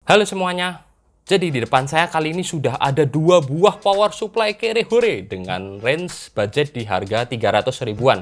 Halo semuanya, jadi di depan saya kali ini sudah ada dua buah power supply Kerehore dengan range budget di harga 300 ribuan.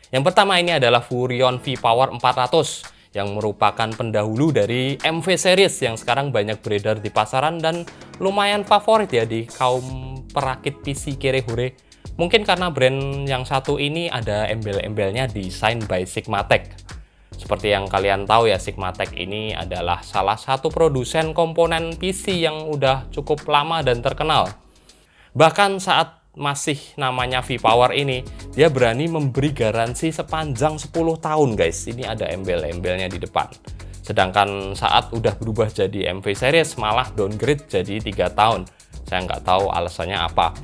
Yang pertama ini adalah Furion V-Power 400 yang merupakan pendahulu dari MV series yang sekarang banyak beredar di pasaran dan lumayan favorit ya di kaum perakit PC Kerehore. Mungkin karena brand yang satu ini ada embel-embelnya desain by Sigmatech. Seperti yang kalian tahu ya, Sigmatech ini adalah salah satu produsen komponen PC yang udah cukup lama dan terkenal. Bahkan saat masih namanya V-Power ini, dia berani memberi garansi sepanjang 10 tahun guys. Ini ada embel-embelnya di depan. Sedangkan saat udah berubah jadi MV series malah downgrade jadi 3 tahun. Saya nggak tahu alasannya apa.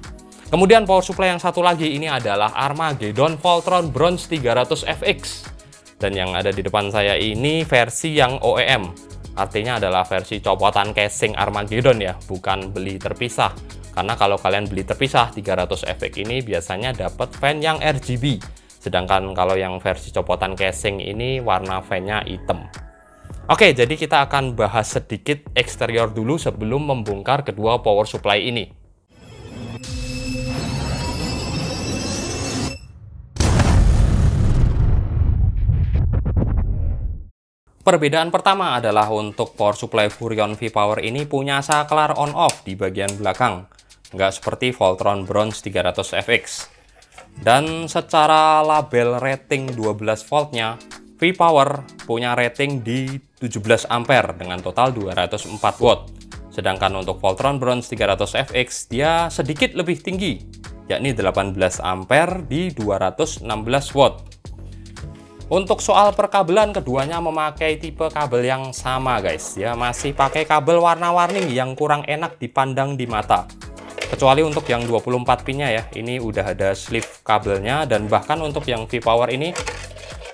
Kemudian power supply yang satu lagi ini adalah Armageddon Voltron Bronze 300 FX. Dan yang ada di depan saya ini versi yang OEM, artinya adalah versi copotan casing Armageddon ya, bukan beli terpisah. Karena kalau kalian beli terpisah 300 FX ini biasanya dapat fan yang RGB, sedangkan kalau yang versi copotan casing ini warna fan-nya hitam. Oke, jadi kita akan bahas sedikit eksterior dulu sebelum membongkar kedua power supply ini. Perbedaan pertama adalah untuk power supply Furion V-Power ini punya saklar on-off di bagian belakang, nggak seperti Voltron Bronze 300 FX. Dan secara label rating 12 voltnya, V-Power punya rating di 17 ampere dengan total 204 watt. Sedangkan untuk Voltron Bronze 300 FX dia sedikit lebih tinggi, yakni 18 ampere di 216 watt. Untuk soal perkabelan, keduanya memakai tipe kabel yang sama guys ya, masih pakai kabel warna-warni yang kurang enak dipandang di mata. Kecuali untuk yang 24 pinnya ya, ini udah ada sleeve kabelnya, dan bahkan untuk yang V-Power ini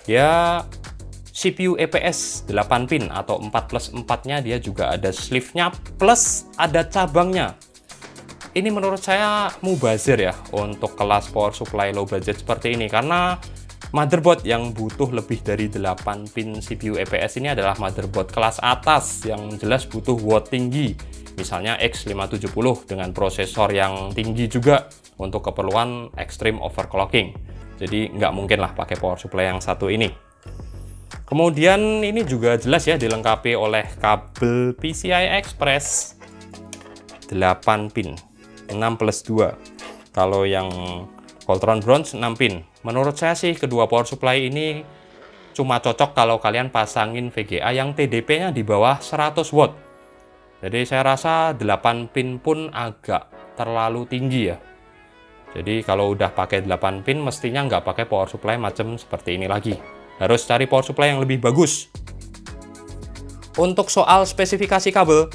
ya CPU EPS 8 pin atau 4+4-nya dia juga ada sleeve-nya plus ada cabangnya. Ini menurut saya mubazir ya untuk kelas power supply low budget seperti ini, karena motherboard yang butuh lebih dari 8 pin CPU EPS ini adalah motherboard kelas atas yang jelas butuh watt tinggi. Misalnya X570 dengan prosesor yang tinggi juga untuk keperluan extreme overclocking. Jadi nggak mungkin lah pakai power supply yang satu ini. Kemudian ini juga jelas ya dilengkapi oleh kabel PCI Express 8 pin 6+2. Kalau yang Voltron Bronze 6 pin. Menurut saya sih kedua power supply ini cuma cocok kalau kalian pasangin VGA yang TDP-nya di bawah 100 watt. Jadi saya rasa 8 pin pun agak terlalu tinggi ya. Jadi kalau udah pakai 8 pin mestinya nggak pakai power supply macam seperti ini lagi. Harus cari power supply yang lebih bagus. Untuk soal spesifikasi kabel,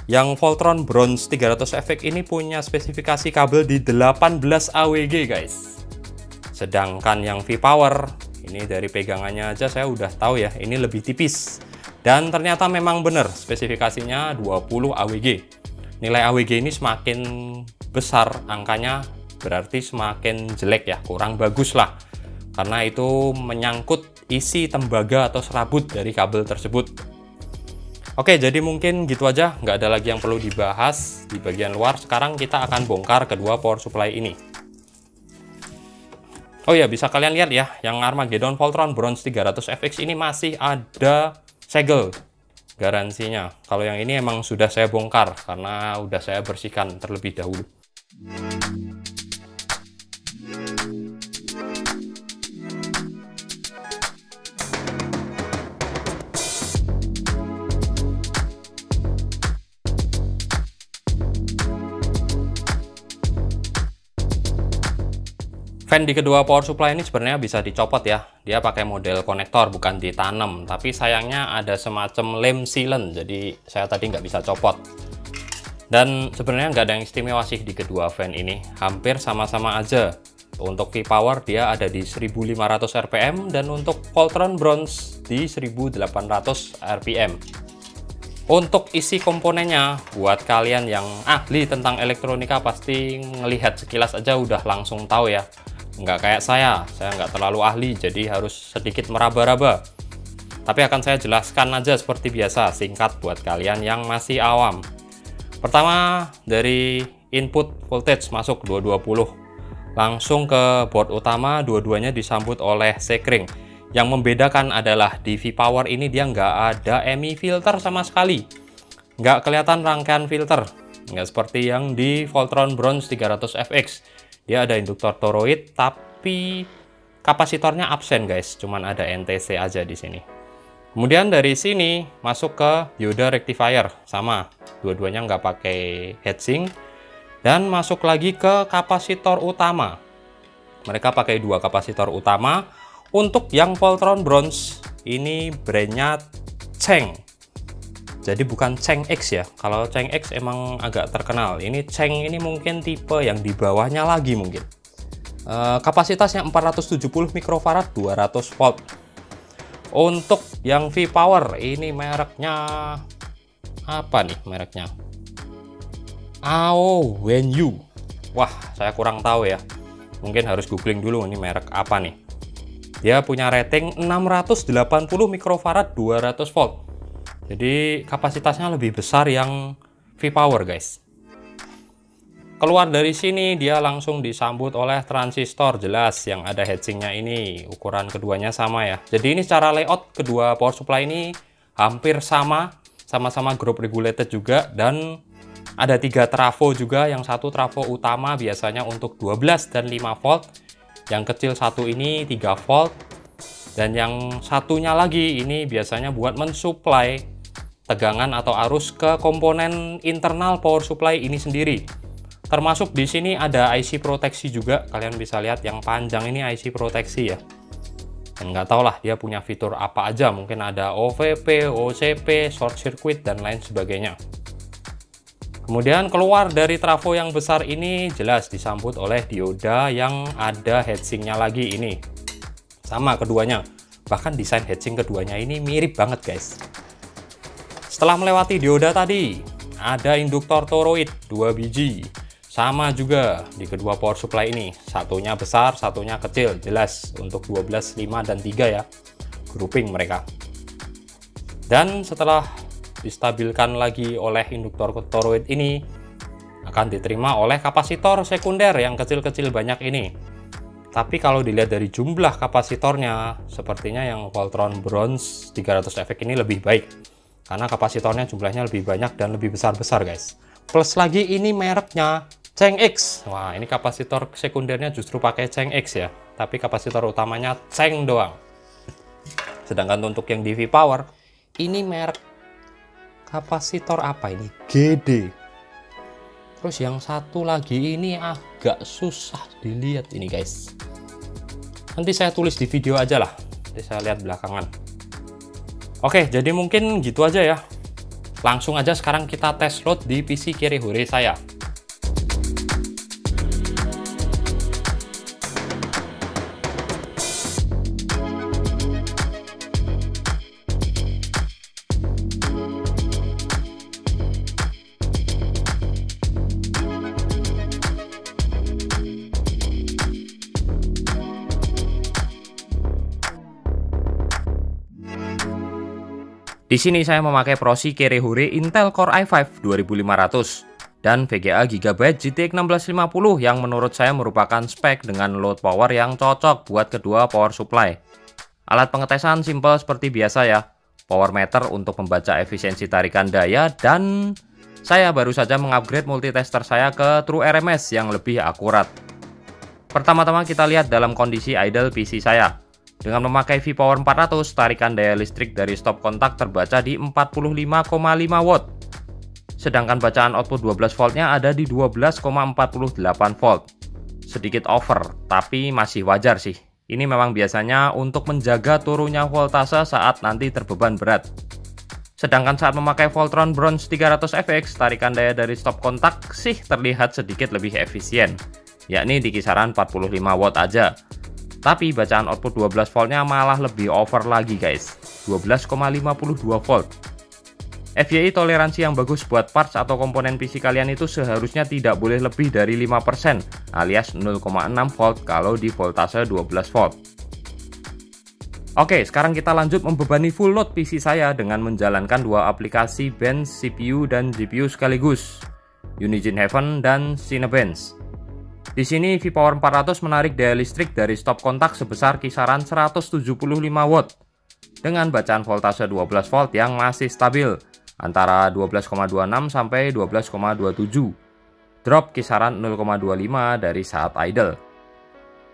yang Voltron Bronze 300 FX ini punya spesifikasi kabel di 18 AWG guys. Sedangkan yang V-Power ini dari pegangannya aja saya udah tahu ya, ini lebih tipis. Dan ternyata memang benar spesifikasinya 20 AWG. Nilai AWG ini semakin besar angkanya berarti semakin jelek ya, kurang bagus lah. Karena itu menyangkut isi tembaga atau serabut dari kabel tersebut. Oke, jadi mungkin gitu aja, nggak ada lagi yang perlu dibahas di bagian luar. Sekarang kita akan bongkar kedua power supply ini. Oh ya, bisa kalian lihat ya, yang Armageddon Voltron Bronze 300 FX ini masih ada segel garansinya. Kalau yang ini emang sudah saya bongkar karena udah saya bersihkan terlebih dahulu. Fan di kedua power supply ini sebenarnya bisa dicopot ya. Dia pakai model konektor, bukan ditanam. Tapi sayangnya ada semacam lem sealant, jadi saya tadi nggak bisa copot. Dan sebenarnya nggak ada yang istimewa sih di kedua fan ini. Hampir sama-sama aja. Untuk V-Power dia ada di 1500 RPM, dan untuk Voltron Bronze di 1800 RPM. Untuk isi komponennya, buat kalian yang ahli tentang elektronika pasti ngelihat sekilas aja udah langsung tahu ya. Nggak kayak saya nggak terlalu ahli, jadi harus sedikit meraba-raba. Tapi akan saya jelaskan aja seperti biasa, singkat buat kalian yang masih awam. Pertama, dari input voltage masuk 220. Langsung ke board utama, dua-duanya disambut oleh sekring. Yang membedakan adalah di V-Power ini dia nggak ada MI filter sama sekali. Nggak kelihatan rangkaian filter. Nggak seperti yang di Voltron Bronze 300FX. Dia ada induktor toroid, tapi kapasitornya absen guys. Cuman ada NTC aja di sini. Kemudian dari sini masuk ke dioda rectifier, sama, dua-duanya nggak pakai heatsink. Dan masuk lagi ke kapasitor utama. Mereka pakai dua kapasitor utama. Untuk yang Voltron Bronze, ini brandnya Cheng. Jadi bukan Cheng X ya. Kalau Cheng X emang agak terkenal. Ini Cheng ini mungkin tipe yang di bawahnya lagi mungkin. Kapasitasnya 470 mikrofarad, 200 volt. Untuk yang V-Power ini mereknya apa nih mereknya? Wenyu. Wah, saya kurang tahu ya. Mungkin harus googling dulu ini merek apa nih. Dia punya rating 680 mikrofarad 200 volt. Jadi kapasitasnya lebih besar yang V-Power guys. Keluar dari sini dia langsung disambut oleh transistor, jelas yang ada heatsinknya ini. Ukuran keduanya sama ya. Jadi ini secara layout kedua power supply ini hampir sama-sama group regulated juga, dan ada 3 trafo juga. Yang satu trafo utama biasanya untuk 12 dan 5 volt. Yang kecil satu ini 3 volt. Dan yang satunya lagi ini biasanya buat mensuplai tegangan atau arus ke komponen internal power supply ini sendiri. Termasuk di sini ada IC proteksi juga, kalian bisa lihat yang panjang ini IC proteksi ya. Dan nggak tahu lah dia punya fitur apa aja, mungkin ada OVP, OCP, short circuit dan lain sebagainya. Kemudian keluar dari trafo yang besar ini jelas disambut oleh dioda yang ada heatsinknya lagi ini. Sama keduanya, bahkan desain heatsink keduanya ini mirip banget guys. Setelah melewati dioda tadi, ada induktor toroid 2 biji. Sama juga di kedua power supply ini, satunya besar, satunya kecil, jelas untuk 12, 5, dan 3 ya, grouping mereka. Dan setelah distabilkan lagi oleh induktor toroid ini, akan diterima oleh kapasitor sekunder yang kecil-kecil banyak ini. Tapi kalau dilihat dari jumlah kapasitornya, sepertinya yang Voltron Bronze 300FX ini lebih baik. Karena kapasitornya jumlahnya lebih banyak dan lebih besar-besar guys. Plus lagi ini mereknya Cheng X. Wah, ini kapasitor sekundernya justru pakai Cheng X ya. Tapi kapasitor utamanya Cheng doang. Sedangkan untuk yang di V-Power, ini merek kapasitor apa ini? GD. Terus yang satu lagi ini agak susah dilihat ini guys. Nanti saya tulis di video aja lah. Nanti saya lihat belakangan. Oke, jadi mungkin gitu aja ya. Langsung aja sekarang kita tes load di PC Kirihore saya. Di sini saya memakai Prosi Kirihore Intel Core i5 2500 dan VGA Gigabyte GTX 1650 yang menurut saya merupakan spek dengan load power yang cocok buat kedua power supply. Alat pengetesan simple seperti biasa ya. Power meter untuk membaca efisiensi tarikan daya, dan saya baru saja mengupgrade multitester saya ke True RMS yang lebih akurat. Pertama-tama kita lihat dalam kondisi idle PC saya. Dengan memakai V-Power 400, tarikan daya listrik dari stop kontak terbaca di 45,5 watt. Sedangkan bacaan output 12 voltnya ada di 12,48 volt. Sedikit over, tapi masih wajar sih. Ini memang biasanya untuk menjaga turunnya voltase saat nanti terbeban berat. Sedangkan saat memakai Voltron Bronze 300FX, tarikan daya dari stop kontak sih terlihat sedikit lebih efisien, yakni di kisaran 45 watt aja. Tapi bacaan output 12 voltnya malah lebih over lagi guys, 12,52 volt. FYI, toleransi yang bagus buat parts atau komponen PC kalian itu seharusnya tidak boleh lebih dari 5%, alias 0,6 volt kalau di voltase 12 volt. Oke, sekarang kita lanjut membebani full load PC saya dengan menjalankan dua aplikasi bench CPU dan GPU sekaligus, Unigine Heaven dan Cinebench. Di sini V-Power 400 menarik daya listrik dari stop kontak sebesar kisaran 175 watt dengan bacaan voltase 12 volt yang masih stabil antara 12,26 sampai 12,27. Drop kisaran 0,25 dari saat idle.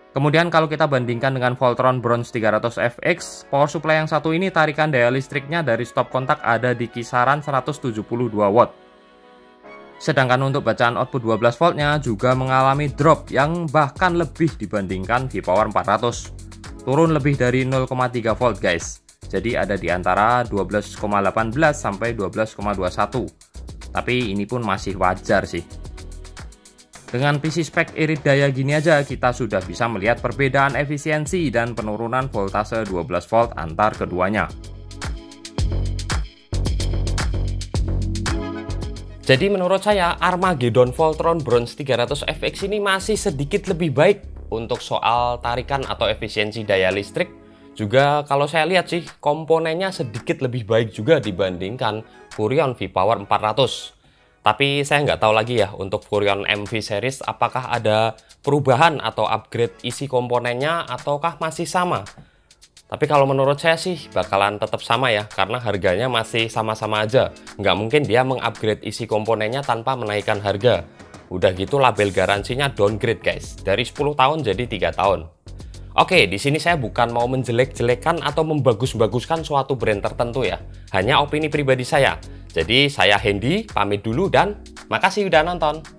Kemudian kalau kita bandingkan dengan Voltron Bronze 300FX, power supply yang satu ini tarikan daya listriknya dari stop kontak ada di kisaran 172 watt. Sedangkan untuk bacaan output 12 voltnya juga mengalami drop yang bahkan lebih dibandingkan V-Power 400. Turun lebih dari 0,3 volt guys. Jadi ada di antara 12,18 sampai 12,21. Tapi ini pun masih wajar sih. Dengan PC spek irit daya gini aja kita sudah bisa melihat perbedaan efisiensi dan penurunan voltase 12 volt antar keduanya. Jadi menurut saya Armageddon Voltron Bronze 300FX ini masih sedikit lebih baik untuk soal tarikan atau efisiensi daya listrik. Juga kalau saya lihat sih komponennya sedikit lebih baik juga dibandingkan Furion V-Power 400. Tapi saya nggak tahu lagi ya untuk Furion MV series apakah ada perubahan atau upgrade isi komponennya ataukah masih sama. Tapi kalau menurut saya sih bakalan tetap sama ya karena harganya masih sama-sama aja. Nggak mungkin dia mengupgrade isi komponennya tanpa menaikkan harga. Udah gitu label garansinya downgrade guys, dari 10 tahun jadi 3 tahun. Oke, di sini saya bukan mau menjelek-jelekan atau membagus-baguskan suatu brand tertentu ya. Hanya opini pribadi saya. Jadi saya Hendy, pamit dulu dan makasih udah nonton.